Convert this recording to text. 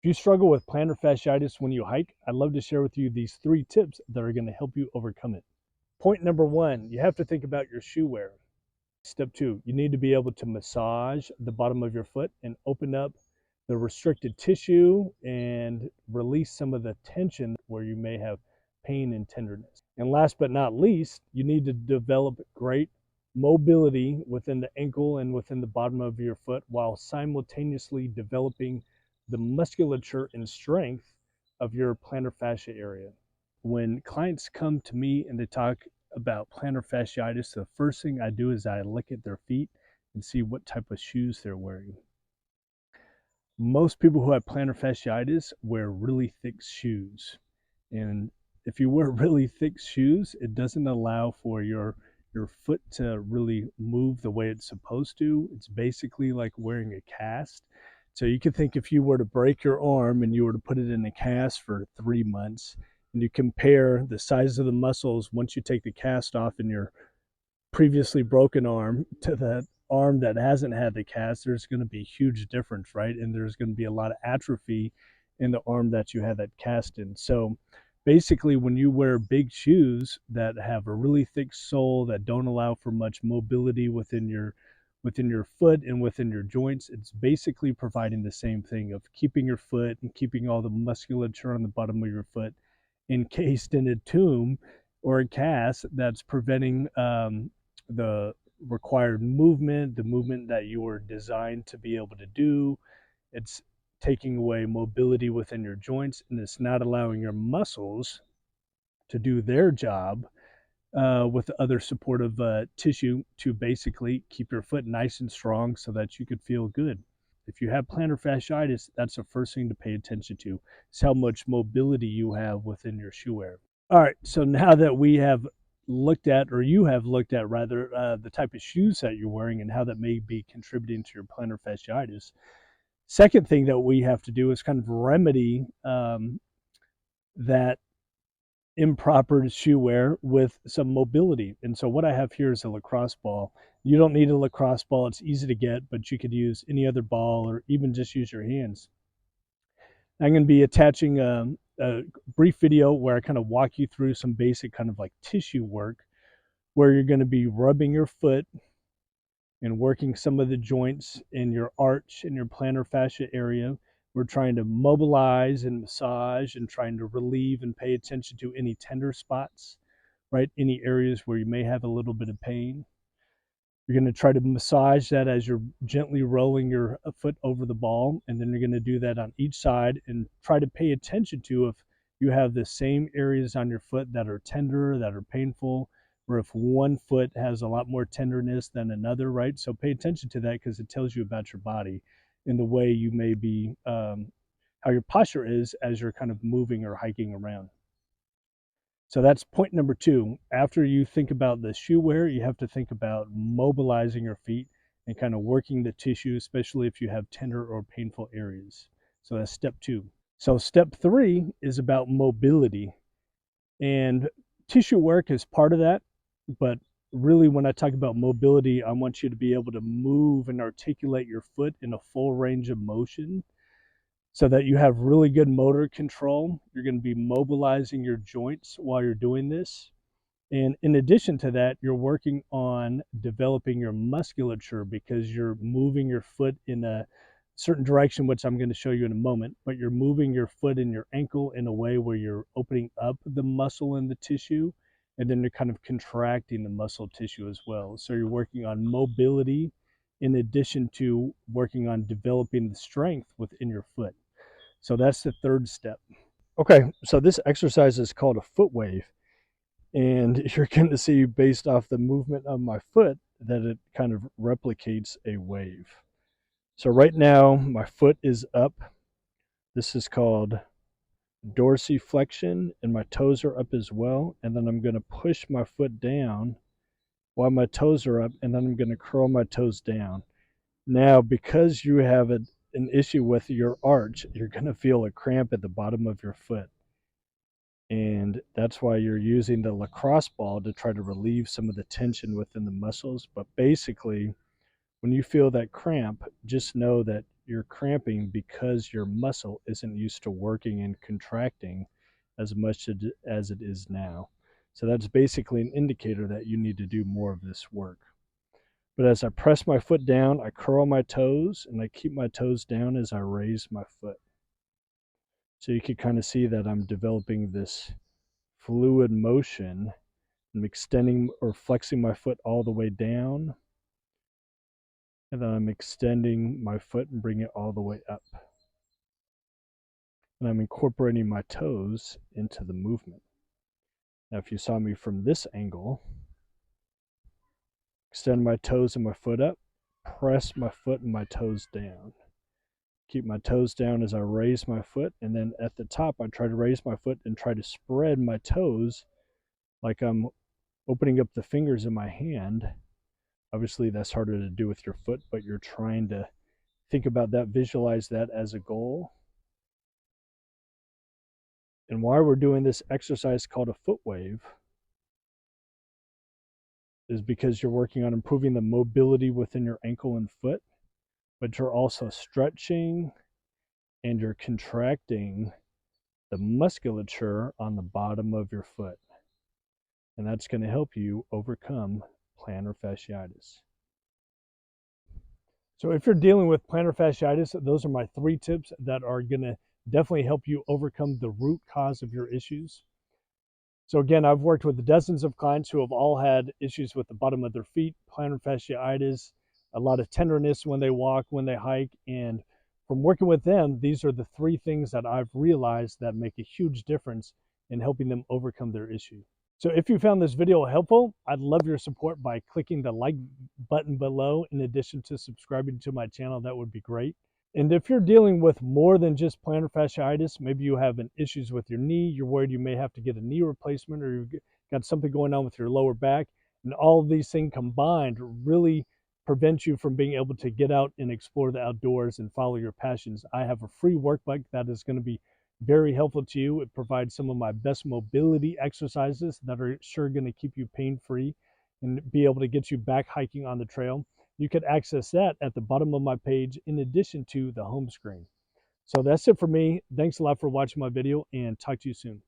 If you struggle with plantar fasciitis when you hike, I'd love to share with you these 3 tips that are going to help you overcome it. Point number 1, you have to think about your shoe wear. Step 2, you need to be able to massage the bottom of your foot and open up the restricted tissue and release some of the tension where you may have pain and tenderness. And last but not least, you need to develop great mobility within the ankle and within the bottom of your foot while simultaneously developing the musculature and strength of your plantar fascia area. When clients come to me and they talk about plantar fasciitis, the first thing I do is I look at their feet and see what type of shoes they're wearing. Most people who have plantar fasciitis wear really thick shoes. And if you wear really thick shoes, it doesn't allow for your foot to really move the way it's supposed to. It's basically like wearing a cast. So you can think if you were to break your arm and you were to put it in a cast for 3 months, and you compare the size of the muscles once you take the cast off in your previously broken arm to the arm that hasn't had the cast, there's going to be a huge difference, right? And there's going to be a lot of atrophy in the arm that you had that cast in. So basically, when you wear big shoes that have a really thick sole that don't allow for much mobility within your foot and within your joints, it's basically providing the same thing of keeping your foot and keeping all the musculature on the bottom of your foot encased in a tomb or a cast that's preventing the required movement, the movement that you were designed to be able to do. It's taking away mobility within your joints, and it's not allowing your muscles to do their job with other supportive tissue to basically keep your foot nice and strong so that you could feel good. If you have plantar fasciitis, that's the first thing to pay attention to. Is how much mobility you have within your shoe wear. All right, so now that we have looked at, or you have looked at rather, the type of shoes that you're wearing and how that may be contributing to your plantar fasciitis, second thing that we have to do is kind of remedy that improper shoe wear with some mobility. And so what I have here is a lacrosse ball. You don't need a lacrosse ball. It's easy to get, but you could use any other ball or even just use your hands. I'm going to be attaching a brief video where I kind of walk you through some basic kind of like tissue work where you're going to be rubbing your foot and working some of the joints in your arch and your plantar fascia area. We're trying to mobilize and massage and trying to relieve and pay attention to any tender spots, right? Any areas where you may have a little bit of pain. You're going to try to massage that as you're gently rolling your foot over the ball. And then you're going to do that on each side and try to pay attention to if you have the same areas on your foot that are tender, that are painful, or if one foot has a lot more tenderness than another, right? So pay attention to that because it tells you about your body and the way you may be, how your posture is as you're kind of moving or hiking around. So that's point number 2. After you think about the shoe wear, you have to think about mobilizing your feet and kind of working the tissue, especially if you have tender or painful areas. So that's step 2. So step 3 is about mobility. And tissue work is part of that. But really, when I talk about mobility, I want you to be able to move and articulate your foot in a full range of motion so that you have really good motor control. You're going to be mobilizing your joints while you're doing this. And in addition to that, you're working on developing your musculature because you're moving your foot in a certain direction, which I'm going to show you in a moment, but you're moving your foot and your ankle in a way where you're opening up the muscle and the tissue, and then you're kind of contracting the muscle tissue as well. So you're working on mobility in addition to working on developing the strength within your foot. So that's the third step. Okay, so this exercise is called a foot wave. And you're going to see based off the movement of my foot that it kind of replicates a wave. So right now my foot is up. This is called dorsiflexion, and my toes are up as well. And then I'm going to push my foot down while my toes are up, and then I'm going to curl my toes down. Now, because you have an issue with your arch, you're going to feel a cramp at the bottom of your foot. And that's why you're using the lacrosse ball to try to relieve some of the tension within the muscles. But basically, when you feel that cramp, just know that you're cramping because your muscle isn't used to working and contracting as much as it is now. So that's basically an indicator that you need to do more of this work. But as I press my foot down, I curl my toes and I keep my toes down as I raise my foot. So you can kind of see that I'm developing this fluid motion. I'm extending or flexing my foot all the way down. And then I'm extending my foot and bring it all the way up. And I'm incorporating my toes into the movement. Now, if you saw me from this angle, extend my toes and my foot up, press my foot and my toes down. Keep my toes down as I raise my foot, and then at the top, I try to raise my foot and try to spread my toes like I'm opening up the fingers in my hand. Obviously, that's harder to do with your foot, but you're trying to think about that, visualize that as a goal. And why we're doing this exercise called a foot wave is because you're working on improving the mobility within your ankle and foot, but you're also stretching and you're contracting the musculature on the bottom of your foot. And that's going to help you overcome plantar fasciitis. So if you're dealing with plantar fasciitis, those are my 3 tips that are going to definitely help you overcome the root cause of your issues. So again, I've worked with dozens of clients who have all had issues with the bottom of their feet, plantar fasciitis, a lot of tenderness when they walk, when they hike. And from working with them, these are the 3 things that I've realized that make a huge difference in helping them overcome their issue. So if you found this video helpful, I'd love your support by clicking the like button below. In addition to subscribing to my channel, that would be great. And if you're dealing with more than just plantar fasciitis, maybe you have issues with your knee, you're worried you may have to get a knee replacement, or you've got something going on with your lower back, and all of these things combined really prevent you from being able to get out and explore the outdoors and follow your passions, I have a free workbook that is going to be very helpful to you. It provides some of my best mobility exercises that are sure going to keep you pain-free and be able to get you back hiking on the trail. You can access that at the bottom of my page in addition to the home screen. So that's it for me. Thanks a lot for watching my video, and talk to you soon.